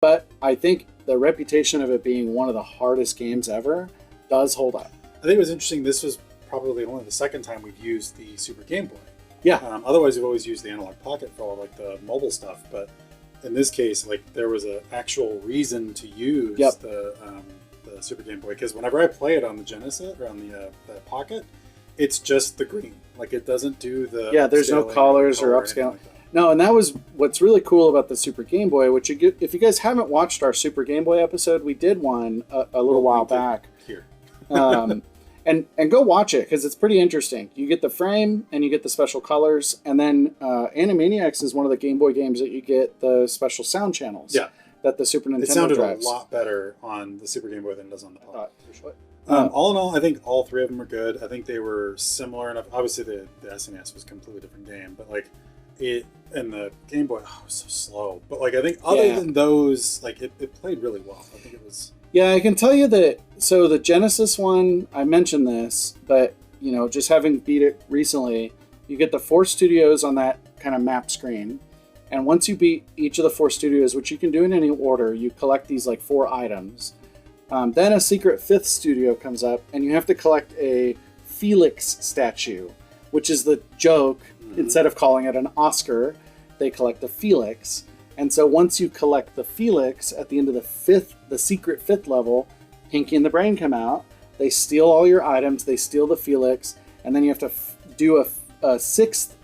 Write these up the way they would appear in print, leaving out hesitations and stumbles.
But I think the reputation of it being one of the hardest games ever does hold up. I think it was interesting. This was probably only the second time we've used the Super Game Boy. Yeah. Otherwise, we've always used the Analog Pocket for all like the mobile stuff. But in this case, like there was an actual reason to use the Super Game Boy, because whenever I play it on the Genesis or on the Pocket, it's just the green. Like it doesn't do the there's no colors or upscale. Like no, and that was what's really cool about the Super Game Boy. Which if you guys haven't watched our Super Game Boy episode, we did one a little while back. Here. And go watch it because it's pretty interesting. You get the frame and you get the special colors, and then Animaniacs is one of the Game Boy games that you get the special sound channels. Yeah, that the Super Nintendo it sounded drives. A lot better on the Super Game Boy than it does on the Pocket. Sure. All in all, I think all three of them were good. I think they were similar enough. Obviously, the SNES was a completely different game, but like it and the Game Boy, it was so slow. But like I think other than those, like it played really well. I think it was. Yeah, I can tell you that. So the Genesis one, I mentioned this, but just having beat it recently, you get the 4 studios on that kind of map screen, and once you beat each of the 4 studios, which you can do in any order, you collect these like 4 items. Then a secret 5th studio comes up, and you have to collect a Felix statue, which is the joke. Mm-hmm. Instead of calling it an Oscar, they collect a Felix. And so once you collect the Felix at the end of the secret 5th level, Pinky and the Brain come out. They steal all your items. They steal the Felix, and then you have to do a 6th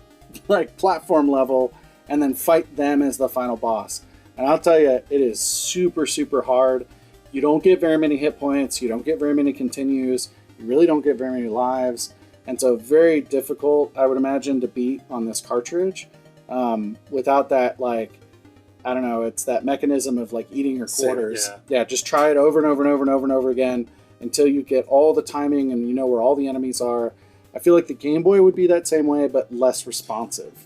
like platform level, and then fight them as the final boss. And I'll tell you, it is super, super hard. You don't get very many hit points. You don't get very many continues. You really don't get very many lives. And so very difficult, I would imagine, to beat on this cartridge without that, like, I don't know, it's that mechanism of like eating your quarters. Yeah, just try it over and over and over and over and over again until you get all the timing and you know where all the enemies are. I feel like the Game Boy would be that same way, but less responsive.